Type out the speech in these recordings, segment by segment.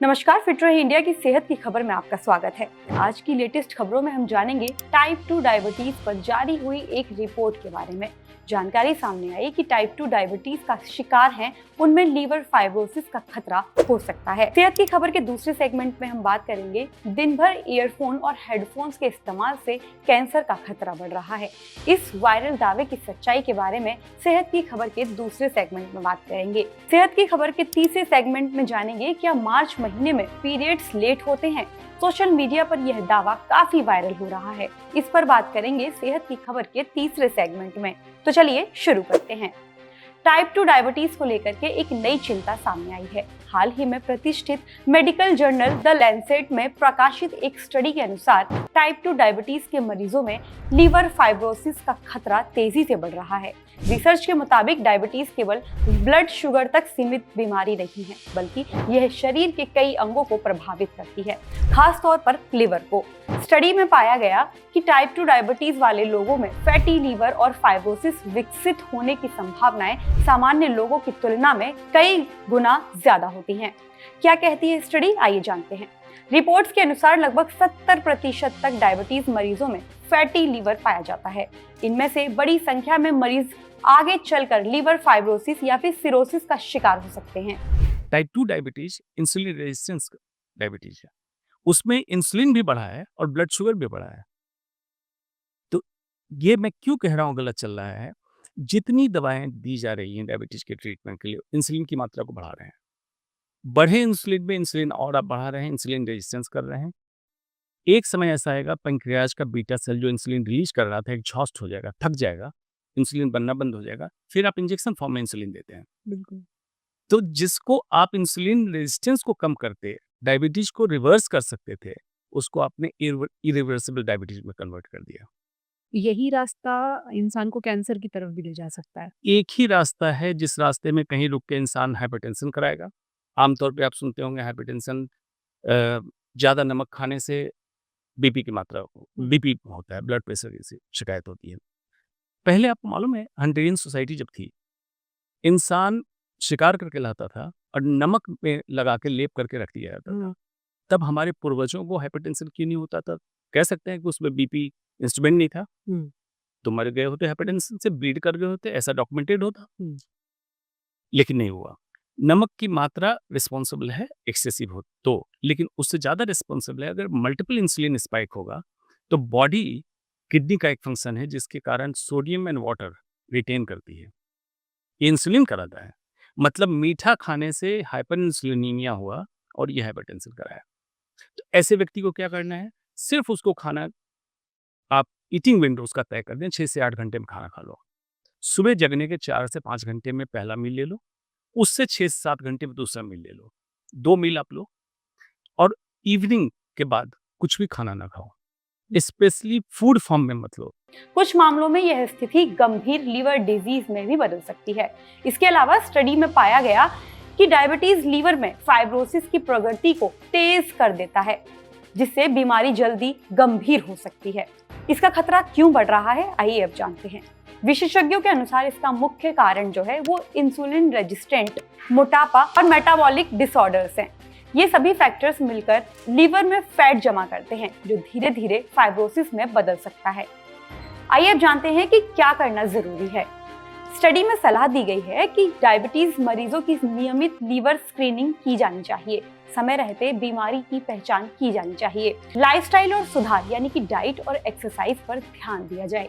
नमस्कार, फिट रहे इंडिया की सेहत की खबर में आपका स्वागत है। आज की लेटेस्ट खबरों में हम जानेंगे टाइप 2 डायबिटीज पर जारी हुई एक रिपोर्ट के बारे में। जानकारी सामने आई कि टाइप 2 डायबिटीज का शिकार हैं, उनमें लीवर फाइब्रोसिस का खतरा हो सकता है। सेहत की खबर के दूसरे सेगमेंट में हम बात करेंगे दिन भर ईयरफोन और हेडफोन्स के इस्तेमाल से कैंसर का खतरा बढ़ रहा है। इस वायरल दावे की सच्चाई के बारे में सेहत की खबर के दूसरे सेगमेंट में बात करेंगे। सेहत की खबर के तीसरे सेगमेंट में जानेंगे क्या मार्च महीने में पीरियड्स लेट होते हैं। सोशल मीडिया पर यह दावा काफी वायरल हो रहा है। इस पर बात करेंगे सेहत की खबर के तीसरे सेगमेंट में। तो चलिए शुरू करते हैं। टाइप 2 डायबिटीज को लेकर के एक नई चिंता सामने आई है। हाल ही में प्रतिष्ठित मेडिकल जर्नल द लैंसेट में प्रकाशित एक स्टडी के अनुसार टाइप 2 डायबिटीज के मरीजों में लीवर फाइब्रोसिस का खतरा तेजी से बढ़ रहा है। रिसर्च के मुताबिक डायबिटीज केवल ब्लड शुगर तक सीमित बीमारी नहीं है, बल्कि यह शरीर के कई अंगों को प्रभावित करती है, खास तौर पर लिवर को। स्टडी में पाया गया कि टाइप 2 डायबिटीज वाले लोगों में फैटी लीवर और फाइब्रोसिस विकसित होने की संभावनाएं सामान्य लोगों की तुलना में कई गुना ज्यादा होती हैं। क्या कहती है स्टडी, आइए जानते हैं। रिपोर्ट्स के अनुसार लगभग 70% तक डायबिटीज मरीजों में फैटी लीवर पाया जाता है। इनमें से बड़ी संख्या में मरीज आगे चलकर लीवर फाइब्रोसिस या फिर सिरोसिस का शिकार हो सकते हैं। Type 2 diabetes insulin resistance diabetes है, उसमें इंसुलिन भी बढ़ा है और ब्लड शुगर भी बढ़ा है। तो ये मैं क्यों कह रहा हूँ गलत चल रहा है, जितनी दवाएं दी जा रही हैं डायबिटीज के ट्रीटमेंट के लिए इंसुलिन की मात्रा को बढ़ा रहे हैं। बढ़े इंसुलिन में इंसुलिन और आप बढ़ा रहे हैं, इंसुलिन रेजिस्टेंस कर रहे हैं। एक समय ऐसा आएगा पैंक्रियाज का बीटा सेल जो इंसुलिन रिलीज कर रहा था एग्जॉस्ट हो जाएगा, थक जाएगा, इंसुलिन बनना बंद हो जाएगा, फिर आप इंजेक्शन फॉर्म में इंसुलिन देते हैं। बिल्कुल। तो जिसको आप इंसुलिन रेजिस्टेंस को कम करते डायबिटीज को रिवर्स कर सकते थे, उसको आपने इरिवर्सिबल डायबिटीज में कन्वर्ट कर दिया। यही रास्ता इंसान को कैंसर की तरफ भी ले जा सकता है। एक ही रास्ता है जिस रास्ते में कहीं रुक के इंसान हाइपरटेंशन कराएगा। आमतौर पे आप सुनते होंगे हाइपरटेंशन ज़्यादा नमक खाने से बीपी की मात्रा बीपी होता है, ब्लड प्रेशर की शिकायत होती है। पहले आपको मालूम है हंटेरियन सोसाइटी जब थी, इंसान शिकार करके लाता था और नमक में लगा के लेप करके रख दिया जाता था। तब हमारे पूर्वजों को हाइपरटेंशन क्यों नहीं होता था? कह सकते हैं कि उसमें बीपी इंस्ट्रूमेंट नहीं था, तो मर गए होते हाइपरटेंशन से, ब्लीड कर गए होते, ऐसा डॉक्यूमेंटेड होता, लेकिन नहीं हुआ। नमक की मात्रा रिस्पॉन्सिबल है एक्सेसिव हो तो, लेकिन उससे ज़्यादा रिस्पॉन्सिबल है अगर मल्टीपल इंसुलिन स्पाइक होगा तो बॉडी किडनी का एक फंक्शन है जिसके कारण सोडियम एंड वाटर रिटेन करती है, ये इंसुलिन कराता है। मतलब मीठा खाने से हाइपर इंसुलिनीमिया हुआ और ये हाइपरटेंशन कराया। तो ऐसे व्यक्ति को क्या करना है, सिर्फ उसको खाना, आप ईटिंग विंडोज का तय कर दें, 6 से 8 घंटे में खाना खा लो। सुबह जगने के 4 से 5 घंटे में पहला मील ले लो, उससे 6 से 7 घंटे में दूसरा मील ले लो, 2 मील आप लो, और इवनिंग के बाद कुछ भी खाना ना खाओ, स्पेशली फूड फॉर्म में मत लो। कुछ मामलों में यह स्थिति गंभीर लीवर डिजीज में भी बदल सकती है। इसके अलावा स्टडी में पाया गया कि डायबिटीज लीवर में फाइब्रोसिस की प्रगति को तेज कर देता है, जिससे बीमारी जल्दी गंभीर हो सकती है। इसका खतरा क्यों बढ़ रहा है, आइए अब जानते हैं। विशेषज्ञों के अनुसार इसका मुख्य कारण जो है वो इंसुलिन रेजिस्टेंट, मोटापा और मेटाबॉलिक डिसऑर्डर्स हैं। ये सभी फैक्टर्स मिलकर लीवर में फैट जमा करते हैं, जो धीरे धीरे फाइब्रोसिस में बदल सकता है। आइए अब जानते हैं कि क्या करना जरूरी है। स्टडी में सलाह दी गई है कि डायबिटीज मरीजों की नियमित लीवर स्क्रीनिंग की जानी चाहिए, समय रहते बीमारी की पहचान की जानी चाहिए, लाइफस्टाइल और सुधार यानी कि डाइट और एक्सरसाइज पर ध्यान दिया जाए।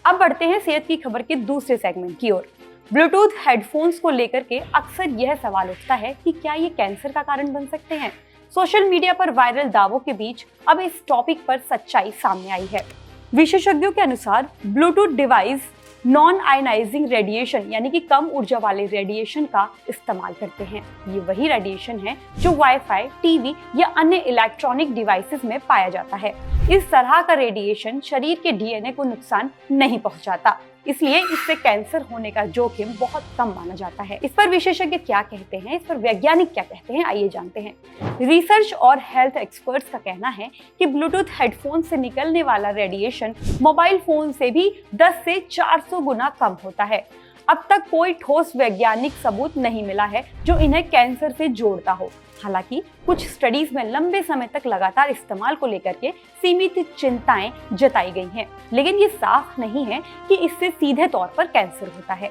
अब बढ़ते हैं सेहत की खबर के दूसरे सेगमेंट की ओर। ब्लूटूथ हेडफोन्स को लेकर के अक्सर यह सवाल उठता है कि क्या ये कैंसर का कारण बन सकते हैं। सोशल मीडिया पर वायरल दावों के बीच अब इस टॉपिक पर सच्चाई सामने आई है। विशेषज्ञों के अनुसार Bluetooth device non ionising radiation यानी कि कम ऊर्जा वाले रेडिएशन का इस्तेमाल करते हैं। ये वही रेडिएशन है जो वाईफाई, टीवी या अन्य इलेक्ट्रॉनिक डिवाइसेस में पाया जाता है। इस तरह का रेडिएशन शरीर के डीएनए को नुकसान नहीं पहुंचाता, इसलिए इससे कैंसर होने का जोखिम बहुत कम माना जाता है। इस पर विशेषज्ञ क्या कहते हैं, इस पर वैज्ञानिक क्या कहते हैं, आइए जानते हैं। रिसर्च और हेल्थ एक्सपर्ट्स का कहना है कि ब्लूटूथ हेडफोन से निकलने वाला रेडिएशन मोबाइल फोन से भी 10 से 400 गुना कम होता है। अब तक कोई ठोस वैज्ञानिक सबूत नहीं मिला है जो इन्हें कैंसर से जोड़ता हो। हालांकि कुछ स्टडीज में लंबे समय तक लगातार इस्तेमाल को लेकर के सीमित चिंताएं जताई गई हैं, लेकिन ये साफ नहीं है कि इससे सीधे तौर पर कैंसर होता है।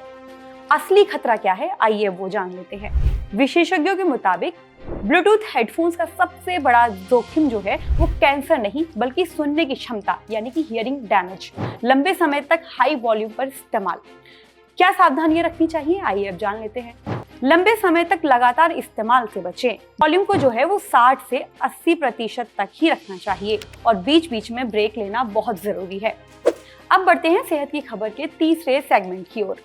असली खतरा क्या है, आइए वो जान लेते हैं। विशेषज्ञों के मुताबिक ब्लूटूथ हेडफोन्स का सबसे बड़ा जोखिम जो है वो कैंसर नहीं बल्कि सुनने की क्षमता यानी कि हियरिंग डैमेज, लंबे समय तक हाई वॉल्यूम पर इस्तेमाल। क्या सावधानियां रखनी चाहिए, आइए अब जान लेते हैं। लंबे समय तक लगातार इस्तेमाल से बचें। वॉल्यूम को जो है वो 60 से 80% तक ही रखना चाहिए और बीच बीच में ब्रेक लेना बहुत जरूरी है। अब बढ़ते हैं सेहत की खबर के तीसरे सेगमेंट की ओर।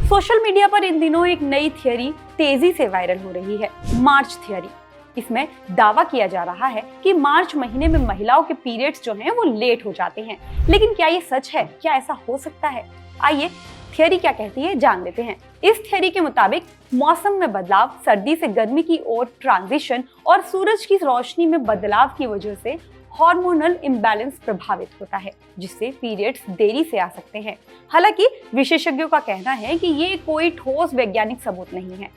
सोशल मीडिया पर इन दिनों एक नई थियरी तेजी से वायरल हो रही है, मार्च थियरी। इसमें दावा किया जा रहा है कि मार्च महीने में महिलाओं के पीरियड्स जो हैं वो लेट हो जाते हैं। लेकिन क्या ये सच है? क्या ऐसा हो सकता है? आइए थियरी क्या कहती है जान लेते हैं। इस थियरी के मुताबिक मौसम में बदलाव, सर्दी से गर्मी की ओर ट्रांजिशन और सूरज की रोशनी में बदलाव की वजह से हार्मोनल इम्बैलेंस प्रभावित होता है, जिससे पीरियड्स देरी से आ सकते हैं। हालांकि विशेषज्ञों का कहना है कि ये कोई ठोस वैज्ञानिक सबूत नहीं है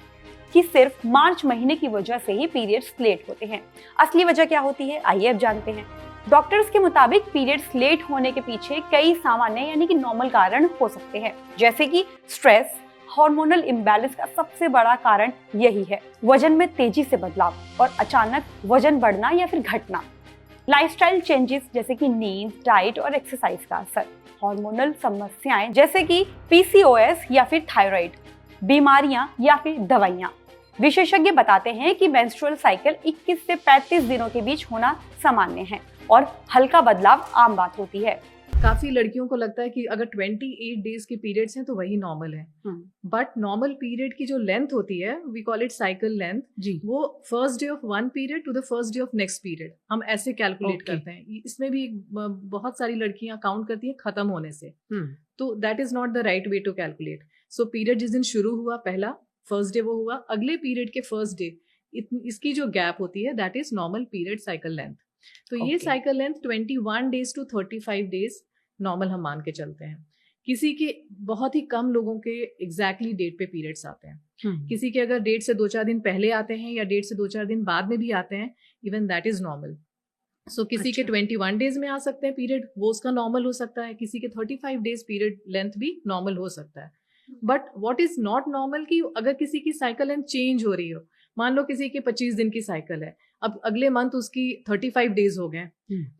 कि सिर्फ मार्च महीने की वजह से ही पीरियड्स लेट होते हैं। असली वजह क्या होती है, आइए अब जानते हैं। डॉक्टर्स के मुताबिक पीरियड्स लेट होने के पीछे कई सामान्य यानी कि नॉर्मल कारण हो सकते हैं, जैसे कि स्ट्रेस। हार्मोनल इम्बैलेंस का सबसे बड़ा कारण यही है, वजन में तेजी से बदलाव और अचानक वजन बढ़ना या फिर घटना। लाइफस्टाइल चेंजेस जैसे कि नींद, डाइट और एक्सरसाइज का असर। हार्मोनल समस्याएं जैसे कि पीसीओएस या फिर थायराइड, बीमारियां या फिर दवाइयां। विशेषज्ञ बताते हैं कि मेंस्ट्रुअल साइकिल 21 से 35 दिनों के बीच होना सामान्य है और हल्का बदलाव आम बात होती है। काफी लड़कियों को लगता है कि अगर 28 डेज के पीरियड्स हैं तो वही नॉर्मल है, बट नॉर्मल पीरियड की जो लेंथ होती है, we call it cycle length, वो first day of one period to the first day of next period, हम ऐसे कैलकुलेट करते हैं। इसमें भी बहुत सारी लड़कियां काउंट करती हैं खत्म होने से, तो that is not the right way to calculate. So period जिस दिन शुरू हुआ, पहला फर्स्ट डे वो हुआ, अगले पीरियड के फर्स्ट डे इसकी जो गैप होती है that is normal period cycle length. तो ये cycle length 21 days to 35 days normal हम मान के चलते हैं। किसी के बहुत ही कम लोगों के एग्जैक्टली डेट पे पीरियड्स आते हैं, किसी के अगर डेट से 2-4 दिन पहले आते हैं या डेट से 2-4 दिन बाद में भी आते हैं, इवन दैट इज नॉर्मल। सो किसी के 21 डेज में आ सकते हैं पीरियड, वो उसका नॉर्मल हो सकता है। किसी के 35 डेज पीरियड लेंथ भी नॉर्मल हो सकता है। But what is not normal कि अगर किसी की साइकिल लेंथ चेंज हो रही हो, मान लो किसी के 25 दिन की साइकिल है, अब अगले मंथ उसकी 35 डेज हो गए,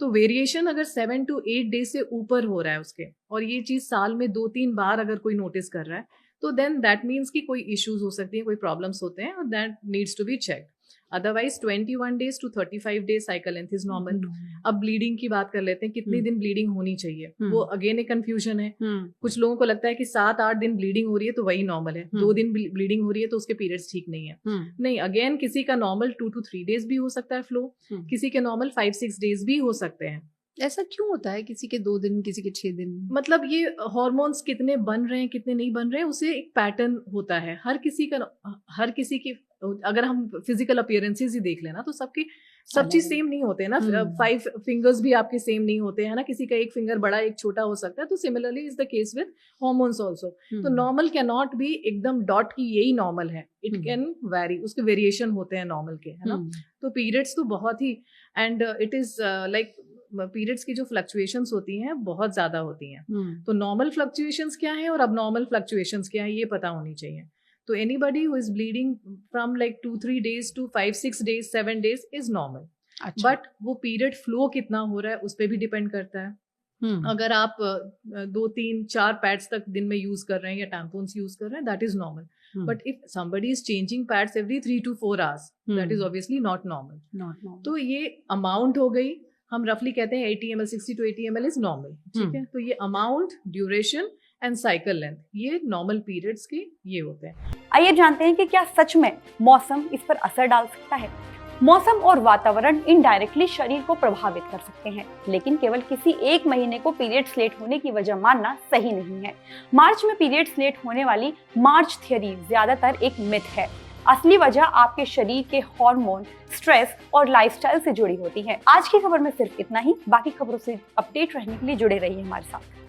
तो वेरिएशन अगर 7 to 8 डेज से ऊपर हो रहा है उसके, और ये चीज साल में 2-3 बार अगर कोई नोटिस कर रहा है, तो देन दैट मीन्स कि कोई इश्यूज हो सकती है, कोई प्रॉब्लम्स होते हैं और that needs to be checked. Otherwise 21 days to 35 days cycle length is normal. अब ब्लीडिंग की बात कर लेते हैं, कितने दिन ब्लीडिंग होनी चाहिए, वो अगेन एक कंफ्यूजन है। कुछ लोगों को लगता है कि 7-8 दिन ब्लीडिंग हो रही है तो वही नॉर्मल है, 2 दिन ब्लीडिंग हो रही है तो उसके पीरियड्स ठीक नहीं है। नहीं, अगेन किसी का नॉर्मल 2 to 3 डेज भी हो सकता है फ्लो, किसी के नॉर्मल 5-6 डेज भी हो सकते हैं। ऐसा क्यों होता है? किसी के 2 दिन, किसी के 6 दिन? मतलब ये हार्मोन्स कितने बन रहे हैं, कितने नहीं बन रहे हैं, उसे एक पैटर्न होता है। हर किसी की अगर हम फिजिकल अपीयरेंसेस ही देख लेना तो सबकी सब चीज सेम नहीं होते हैं ना। 5 फिंगर्स भी आपके सेम नहीं होते हैं ना, किसी का एक फिंगर बड़ा एक छोटा हो सकता है। तो similarly is the case with hormones also. तो नॉर्मल कैन नॉट बी एकदम डॉट की यही नॉर्मल है, इट कैन वेरी, उसके वेरिएशन होते हैं नॉर्मल के, है ना। तो पीरियड्स तो बहुत ही, and it is like periods की जो फ्लक्चुएशंस होती हैं बहुत ज्यादा होती हैं। तो नॉर्मल फ्लक्चुएशंस क्या है और अब नॉर्मल फ्लक्चुएशंस क्या है, ये पता होनी चाहिए। तो anybody who is bleeding from like 2-3 days to 5-6 days 7 days is normal. But वो पीरियड फ्लो कितना हो रहा है उस पर भी डिपेंड करता है। अगर आप 2-3-4 पैड्स तक दिन में यूज कर रहे हैं या टैम्पोन्स यूज कर रहे हैं, that is normal. But if somebody is changing pads every 3 to 4 hours, that is obviously not normal. तो ये अमाउंट हो गई, हम रफली कहते हैं 80 ml, 60 to 80 ml is normal, ठीक है। तो ये amount, duration and cycle length, ये नॉर्मल पीरियड्स के ये होते हैं। आइए जानते हैं कि क्या सच में मौसम इस पर असर डाल सकता है। मौसम और वातावरण इनडायरेक्टली शरीर को प्रभावित कर सकते हैं, लेकिन केवल किसी एक महीने को पीरियड्स लेट होने की वजह मानना सही नहीं है। मार्च में पीरियड्स लेट होने वाली मार्च थियरी ज्यादातर एक मिथ है। असली वजह आपके शरीर के हार्मोन, स्ट्रेस और लाइफस्टाइल से जुड़ी होती है। आज की खबर में सिर्फ इतना ही। बाकी खबरों से अपडेट रहने के लिए जुड़े रहिए हमारे साथ।